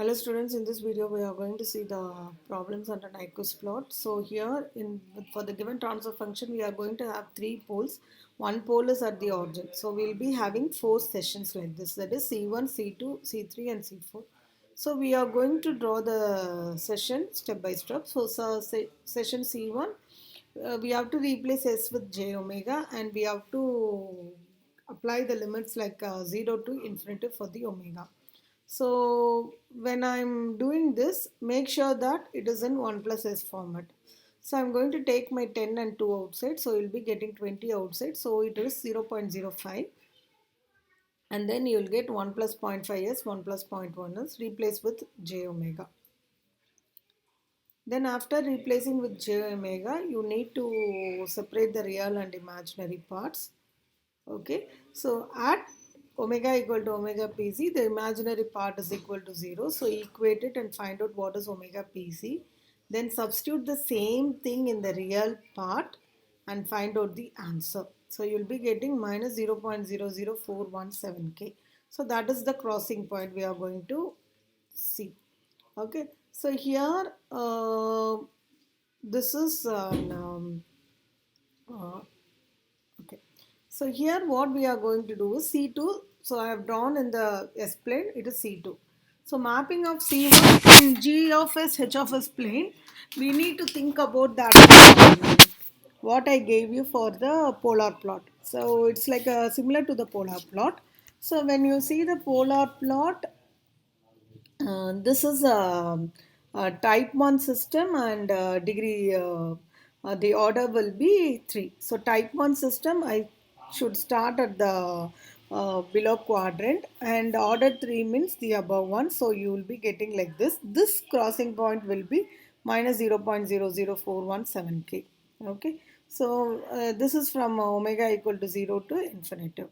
Hello students, in this video we are going to see the problems under Nyquist plot. So here for the given transfer function we are going to have three poles. One pole is at the origin. So we will be having four sessions like this, that is C1, C2, C3 and C4. So we are going to draw the session step by step. Session C1 we have to replace S with j omega and we have to apply the limits like 0 to infinity for the omega. So when I'm doing this, make sure that it is in 1 plus s format. So I'm going to take my 10 and 2 outside. So you'll be getting 20 outside. So it is 0.05. And then you'll get 1 plus 0.5s, 1 plus 0.1s, replace with j omega. Then after replacing with j omega, you need to separate the real and imaginary parts. Okay, so at omega equal to omega pc, the imaginary part is equal to 0. So equate it and find out what is omega pc. Then substitute the same thing in the real part and find out the answer. So you'll be getting minus 0.00417 k. So that is the crossing point we are going to see. Okay, so here this is uh, okay. So here what we are going to do is C2. So I have drawn in the S plane, it is C2. So mapping of C1 in G of S, H of S plane, we need to think about that what I gave you for the polar plot. So it's like similar to the polar plot. So when you see the polar plot, this is a type 1 system and degree the order will be 3. So type 1 system I should start at the below quadrant and order 3 means the above one. So you will be getting like this. This crossing point will be minus 0.00417 k. Okay. So this is from omega equal to 0 to infinity.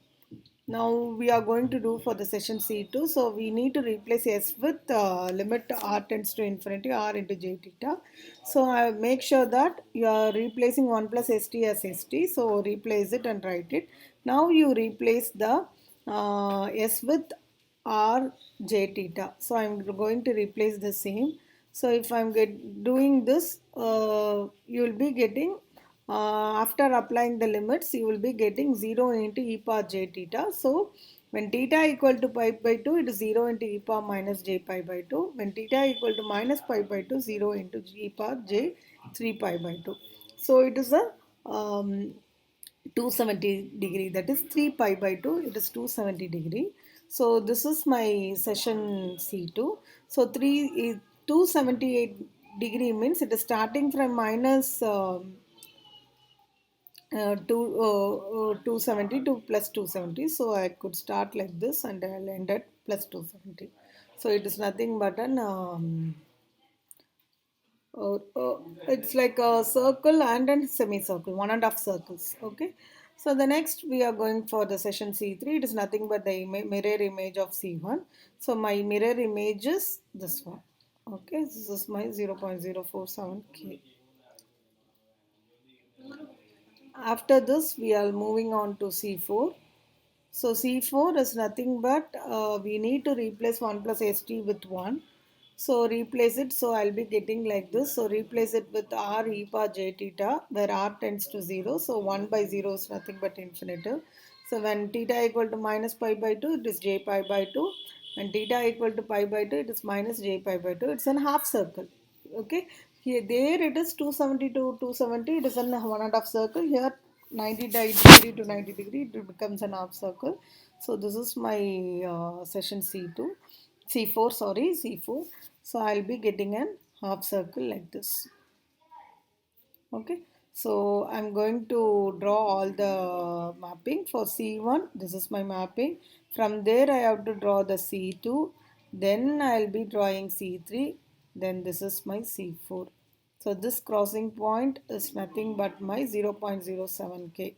Now we are going to do for the session C2. So we need to replace S with limit R tends to infinity R into J theta. So I make sure that you are replacing 1 plus ST as ST. So replace it and write it. Now you replace the S with R J theta. So I'm going to replace the same. So if I'm doing this, you will be getting after applying the limits, you will be getting 0 into e power j theta. So, when theta equal to pi by 2, it is 0 into e power minus j pi by 2. When theta equal to minus pi by 2, 0 into e power j 3 pi by 2. So, it is a 270 degree, that is 3 pi by 2, it is 270 degree. So, this is my session C2. So, 278 degree means it is starting from minus 270 to plus 270. So I could start like this and I'll end at plus 270. So it is nothing but an it's like a circle and a semicircle, one and a half circles. Okay. So the next we are going for the session C3. It is nothing but the mirror image of C1. So my mirror image is this one. Okay. This is my 0.047 K. After this, we are moving on to C4. So C4 is nothing but we need to replace 1 plus ST with 1. So replace it. So I'll be getting like this. So replace it with R e power j theta where R tends to 0. So 1 by 0 is nothing but infinitive. So when theta equal to minus pi by 2, it is j pi by 2. When theta equal to pi by 2, it is minus j pi by 2. It's a half circle. Okay. Here, there it is 270 to 270. It is a one and a half circle. Here 90 degree to 90 degree, it becomes an half circle. So this is my session C2, C4, sorry, C4. So I'll be getting an half circle like this. Okay. So I'm going to draw all the mapping for C1. This is my mapping. From there I have to draw the C2. Then I'll be drawing C3. Then this is my C4. So this crossing point is nothing but my 0.07 K.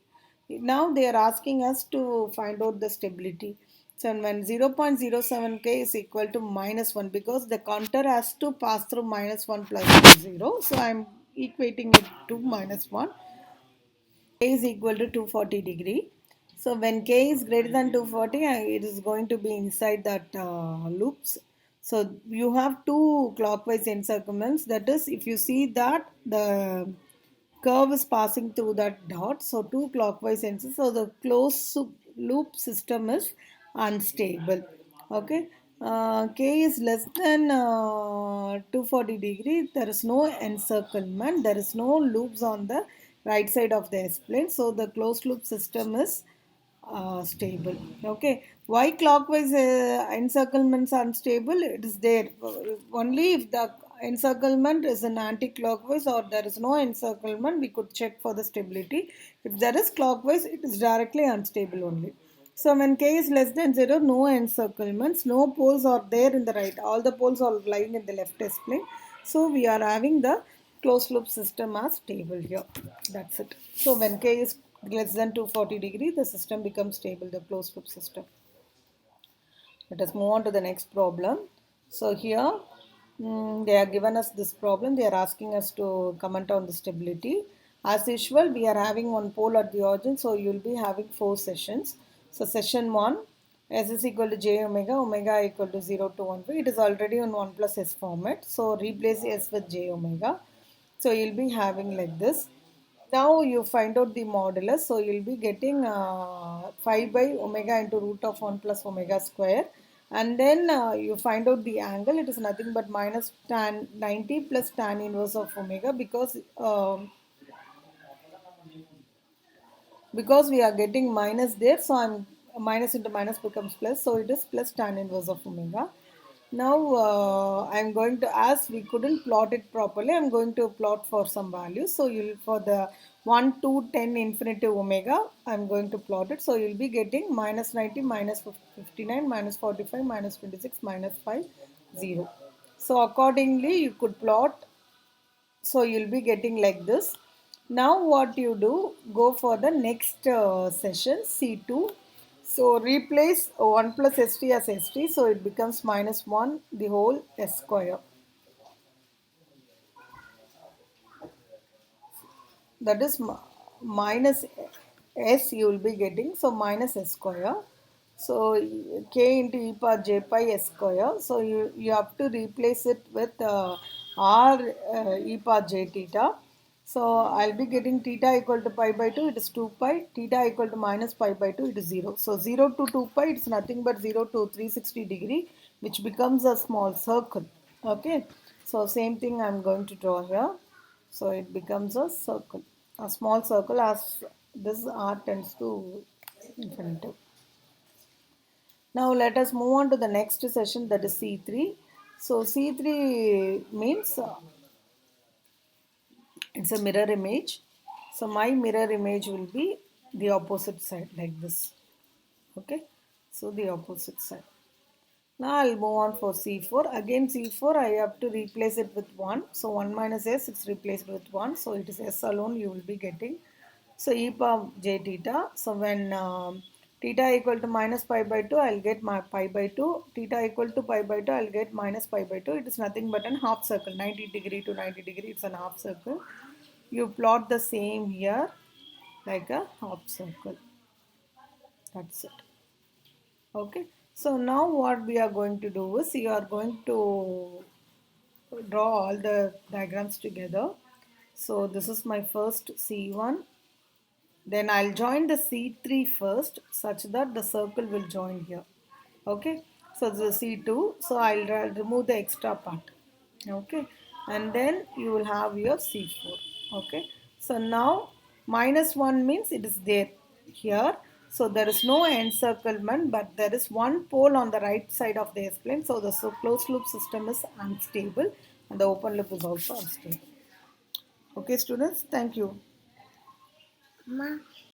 Now they are asking us to find out the stability. So when 0.07 K is equal to minus 1 because the counter has to pass through minus 1 plus 0. So I'm equating it to minus 1. K is equal to 240 degree. So when K is greater than 240, it is going to be inside that loops. So you have two clockwise encirclements. That is, if you see that the curve is passing through that dot, so two clockwise ends. So the closed loop system is unstable. Okay. K is less than 240 degree. There is no encirclement. There is no loops on the right side of the S plane. So the closed loop system is stable. Okay. Why clockwise encirclements are unstable? It is there only if the encirclement is an anti-clockwise or there is no encirclement. We could check for the stability. If there is clockwise, it is directly unstable only. So when k is less than 0, no encirclements, no poles are there in the right. All the poles are lying in the left S plane. So we are having the closed loop system as stable here. That's it. So when k is less than 240 degree, the system becomes stable, the closed loop system. Let us move on to the next problem. So here they are given us this problem. They are asking us to comment on the stability. As usual, we are having one pole at the origin. So you will be having 4 sessions. So session 1, S is equal to j omega, omega equal to 0 to 1. It is already on 1 plus S format. So replace S with j omega. So you'll be having like this. Now you find out the modulus. So you'll be getting 5 by omega into root of 1 plus omega square. And then you find out the angle. It is nothing but minus tan 90 plus tan inverse of omega because we are getting minus there. So I'm minus into minus becomes plus. So it is plus tan inverse of omega. Now I'm going to, as we couldn't plot it properly, I'm going to plot for some values. So you'll, for the 1 to 10 infinity omega, I'm going to plot it. So you'll be getting minus 90, minus 59, minus 45, minus 26, minus 5, 0. So accordingly, you could plot. So you'll be getting like this. Now what you do, go for the next session, C2. So replace 1 plus st as st, so it becomes minus 1 the whole s square. That is minus s you will be getting, so minus s square. So k into e power j pi s square. So you have to replace it with r e power j theta. So I'll be getting theta equal to pi by 2, it is 2 pi. Theta equal to minus pi by 2, it is 0. So 0 to 2 pi, it's nothing but 0 to 360 degree, which becomes a small circle. Okay. So same thing I'm going to draw here. So it becomes a circle, a small circle as this r tends to infinity. Now let us move on to the next session, that is C3. So C3 means it's a mirror image. So my mirror image will be the opposite side like this. Okay. So the opposite side. Now I'll move on for C4. Again C4 I have to replace it with 1. So 1 minus S, it's replaced with 1. So it is S alone you will be getting. So e power j theta. So when theta equal to minus pi by 2, I'll get my pi by 2. Theta equal to pi by 2, I'll get minus pi by 2. It is nothing but an half circle. 90 degree to 90 degree, it's an half circle. You plot the same here like a half circle. That's it. Okay. So now what we are going to do is you are going to draw all the diagrams together. So this is my first C1. Then I'll join the C3 first such that the circle will join here. Okay. So the C2. So I'll remove the extra part. Okay. And then you will have your C4. Okay. So now minus 1 means it is there here. So there is no encirclement, but there is one pole on the right side of the S-plane. So the closed loop system is unstable and the open loop is also unstable. Okay, students, thank you.